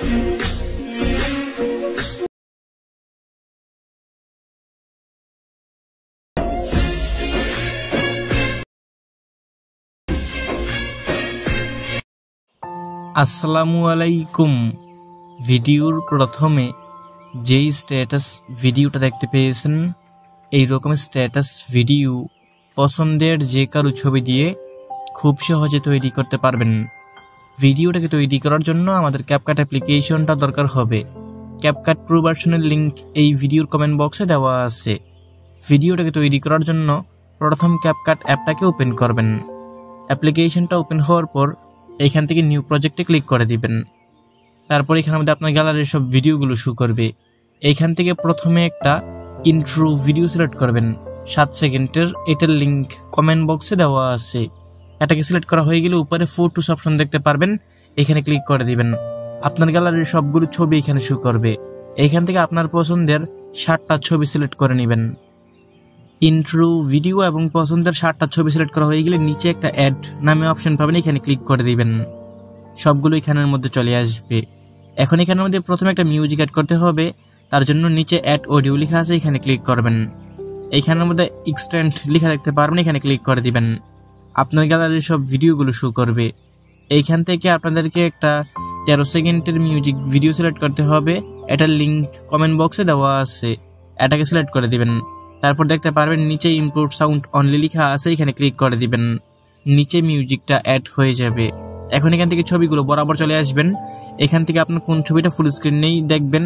আসসালামু আলাইকুম। ভিডিওর প্রথমে যেই স্ট্যাটাস ভিডিওটা দেখতে পেয়েছেন, এই রকম স্ট্যাটাস ভিডিও পছন্দের যে কারো ছবি দিয়ে খুব সহজে তৈরি করতে পারবেন। ভিডিওটাকে তৈরি করার জন্য আমাদের ক্যাপকাট অ্যাপ্লিকেশনটা দরকার হবে। ক্যাপকাট প্রো ভার্সনের লিঙ্ক এই ভিডিওর কমেন্ট বক্সে দেওয়া আছে। ভিডিওটাকে তৈরি করার জন্য প্রথম ক্যাপকাট অ্যাপটাকে ওপেন করবেন। অ্যাপ্লিকেশনটা ওপেন হওয়ার পর এইখান থেকে নিউ প্রজেক্টে ক্লিক করে দিবেন। তারপর এখানে মধ্যে আপনার গ্যালারির সব ভিডিওগুলো শো করবে। এইখান থেকে প্রথমে একটা ইন্ট্রো ভিডিও সিলেক্ট করবেন 7 সেকেন্ডের। এটার লিঙ্ক কমেন্ট বক্সে দেওয়া আছে। এটাকে সিলেক্ট করা হয়ে গেলে উপরে ফটোস অপশন দেখতে পারবেন, এখানে ক্লিক করে দিবেন। আপনার গ্যালারির সবগুলো ছবি এখানে শো করবে। এইখান থেকে আপনার পছন্দের 7টা ছবি সিলেক্ট করে নেবেন। ইন্ট্রো ভিডিও এবং পছন্দের 7টা ছবি সিলেক্ট করা হয়ে গেলে নিচে একটা অ্যাড নামে অপশন পাবেন, এখানে ক্লিক করে দিবেন। সবগুলো এখানের মধ্যে চলে আসবে। এখন এখানের মধ্যে প্রথমে একটা মিউজিক অ্যাড করতে হবে। তার জন্য নিচে অ্যাড অডিও লেখা আছে, এখানে ক্লিক করবেন। এইখানের মধ্যে এক্সটেন্ড লেখা দেখতে পারবেন, এখানে ক্লিক করে দিবেন। আপনার গ্যালারির সব ভিডিওগুলো শো করবে। এইখান থেকে আপনাদেরকে একটা 13 সেকেন্ডের মিউজিক ভিডিও সিলেক্ট করতে হবে। এটার লিঙ্ক কমেন্ট বক্সে দেওয়া আছে, এটাকে সিলেক্ট করে দিবেন। তারপর দেখতে পারবেন নিচে ইম্পোর্ট সাউন্ড অনলি লেখা আছে, এখানে ক্লিক করে দিবেন। নিচে মিউজিকটা অ্যাড হয়ে যাবে। এখন এখান থেকে ছবিগুলো বরাবর চলে আসবেন। এখান থেকে আপনার কোন ছবিটা ফুল স্ক্রিন নেই দেখবেন,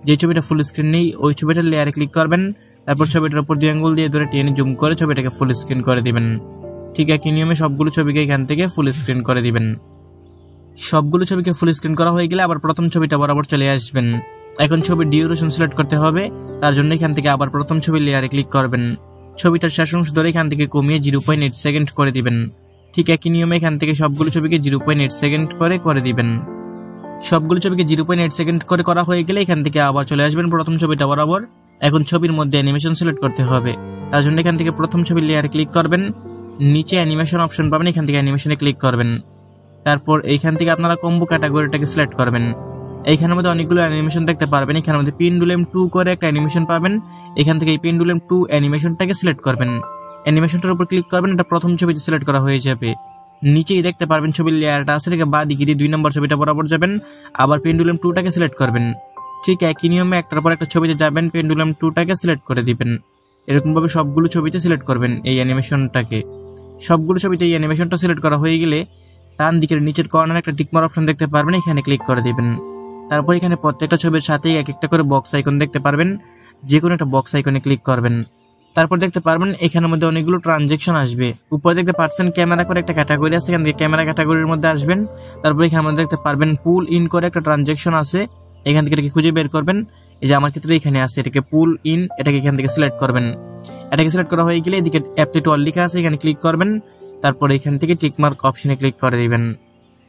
যে ছবিটা ফুল স্ক্রিন নেই ওই ছবিটার লেয়ারে ক্লিক করবেন। তারপর ছবিটার উপর 2 আঙ্গুল দিয়ে ধরে টেনে জুম করে ছবিটাকে ফুল স্ক্রিন করে দিবেন। ঠিক একই নিয়মে সবগুলো ছবিকে এখান থেকে ফুল স্ক্রিন করে দিবেন। সবগুলো ছবিকে ফুল স্ক্রিন করা হয়ে গেলে আবার প্রথম ছবিটা বরাবর চলে আসবেন। এখন ছবির ডিউরেশন সিলেক্ট করতে হবে। তার জন্য এখান থেকে আবার প্রথম ছবির লেয়ারে ক্লিক করবেন। ছবিটার শেষ অংশ ধরে এখান থেকে কমিয়ে 0.8 সেকেন্ড করে দিবেন। ঠিক একই নিয়মে এখান থেকে সবগুলো ছবিকে 0.8 সেকেন্ড করে দিবেন। সবগুলো ছবিকে 0.8 সেকেন্ড করে করা হয়ে গেলে এখান থেকে আবার চলে আসবেন প্রথম ছবিটা বরাবর। এখন ছবির মধ্যে অ্যানিমেশন সিলেক্ট করতে হবে। তার জন্য এখান থেকে প্রথম ছবির লেয়ারে ক্লিক করবেন। নিচে অ্যানিমেশন অপশন পাবেন, এখান থেকে অ্যানিমেশনে ক্লিক করবেন। তারপর এইখান থেকে আপনারা কম্বো ক্যাটাগরিটাকে সিলেক্ট করবেন। এইখানের মধ্যে অনেকগুলো অ্যানিমেশন দেখতে পারবেন। এখানের মধ্যে পেন্ডুলাম 2 করে একটা অ্যানিমেশন পাবেন। এখান থেকে এই পেন্ডুলাম 2 অ্যানিমেশনটাকে সিলেক্ট করবেন। অ্যানিমেশনটার উপর ক্লিক করবেন, এটা প্রথম ছবিতে সিলেক্ট করা হয়ে যাবে। নিচেই দেখতে পারবেন ছবির লেয়ারটা আছে, এটাকে বাঁ দিকে দিয়ে 2 নম্বর ছবিটা বরাবর যাবেন। আবার পেন্ডুলাম 2টাকে সিলেক্ট করবেন। ঠিক একই নিয়মে একটার পর একটা ছবিতে যাবেন, পেন্ডুলাম 2টাকে সিলেক্ট করে দিবেন। এরকমভাবে সবগুলো ছবিতে সিলেক্ট করবেন এই অ্যানিমেশনটাকে। সবগুলো ছবিতে এই অ্যানিমেশনটা সিলেক্ট করা হয়ে গেলে ডান দিকের নিচের কর্নারে একটা টিকমার্ক অপশন দেখতে পারবেন, এখানে ক্লিক করে দিবেন। তারপর এখানে প্রত্যেকটা ছবির সাথেই এক একটা করে বক্স আইকন দেখতে পারবেন, যে কোনো একটা বক্স আইকনে ক্লিক করবেন। তারপর দেখতে পারবেন এখানের মধ্যে অনেকগুলো ট্রানজেকশন আসবে। উপরে দেখতে পাচ্ছেন ক্যামেরা করে একটা ক্যাটাগরি আছে, এখান থেকে ক্যামেরা ক্যাটাগরির মধ্যে আসবেন। তারপর এখানের মধ্যে দেখতে পারবেন পুল ইন করে একটা ট্রানজেকশন আছে, এখান থেকে এটাকে খুঁজে বের করবেন। এই যে আমার ক্ষেত্রে এখানে আছে, এটাকে পুল ইন, এটাকে এখান থেকে সিলেক্ট করবেন। এটাকে সিলেক্ট করা হয়ে গেলে এদিকে অ্যাপটি টল লেখা আছে, এখানে ক্লিক করবেন। তারপর এখান থেকে টিকমার্ক অপশনে ক্লিক করে দিবেন।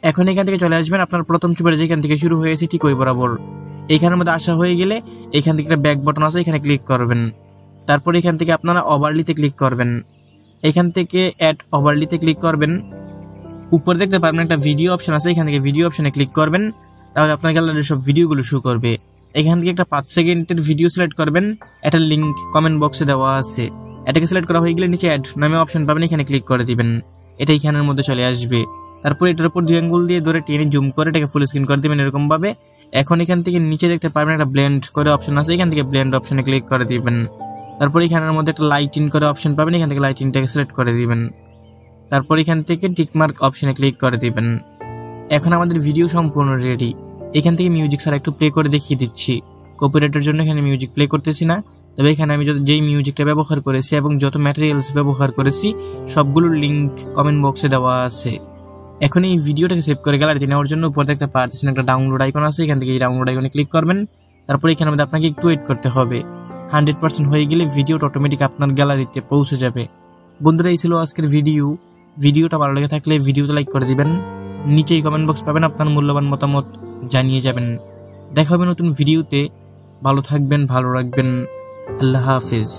এখন এখান থেকে চলে আসবেন আপনার প্রথম ছবিটা যেখান থেকে শুরু হয়েছে ঠিক ওই বরাবর। এইখানের মধ্যে আসা হয়ে গেলে এখান থেকে একটা ব্যাক বাটন আছে, এখানে ক্লিক করবেন। তারপর এখান থেকে আপনারা ওভারলিতে ক্লিক করবেন। এখান থেকে অ্যাড ওভারলিতে ক্লিক করবেন। উপরে দেখতে পারবেন একটা ভিডিও অপশন আছে, এখান থেকে ভিডিও অপশনে ক্লিক করবেন। তাহলে আপনার গ্যালারির সব ভিডিওগুলো শো করবে। এখান থেকে একটা 5 সেকেন্ডের ভিডিও সিলেক্ট করবেন, এটার লিঙ্ক কমেন্ট বক্সে দেওয়া আছে। এটাকে সিলেক্ট করা হয়ে গেলে নিচে অ্যাড নামে অপশন পাবেন, এখানে ক্লিক করে দিবেন। এটা এখানের মধ্যে চলে আসবে। তারপর এটার উপর 2 আঙ্গুল দিয়ে ধরে টেনে জুম করে এটাকে ফুল স্ক্রিন করে দিবেন এরকম ভাবে। এখন এখান থেকে নিচে দেখতে পারবেন একটা ব্লেন্ড করে অপশন আছে, এখান থেকে ব্লেন্ড অপশনে ক্লিক করে দিবেন। তারপর এখানের মধ্যে একটা লাইটিং করে অপশন পাবেন, এখান থেকে লাইটিংটাকে সিলেক্ট করে দিবেন। তারপর এখান থেকে টিকমার্ক অপশনে ক্লিক করে দিবেন। এখন আমাদের ভিডিও সম্পূর্ণ রেডি। এখান থেকে মিউজিক ছাড়া একটু প্লে করে দেখিয়ে দিচ্ছি। কপিরাইটের জন্য এখানে মিউজিক প্লে করতেছি না, তবে এখানে আমি যেই মিউজিকটা ব্যবহার করেছি এবং যত ম্যাটেরিয়ালস ব্যবহার করেছি সবগুলোর লিঙ্ক কমেন্ট বক্সে দেওয়া আছে। এখন এই ভিডিওটাকে সেভ করে গ্যালারিতে নেওয়ার জন্য উপরে দেখতে পাচ্ছেন একটা ডাউনলোড আইকন আছে, এখান থেকে এই ডাউনলোড আইকনে ক্লিক করবেন। তারপর এখানে মধ্যে আপনাকে একটু ওয়েট করতে হবে। 100% হয়ে গেলে ভিডিওটা অটোমেটিক আপনার গ্যালারিতে পৌঁছে যাবে। বন্ধুরা, এই ছিল আজকের ভিডিওটা ভালো লেগে থাকলে ভিডিওতে লাইক করে দিবেন। নিচেই কমেন্ট বক্স পাবেন, আপনার মূল্যবান মতামত জানিয়ে যাবেন। দেখা হবে নতুন ভিডিওতে। ভালো থাকবেন, ভালো রাখবেন। আল্লাহ হাফিজ।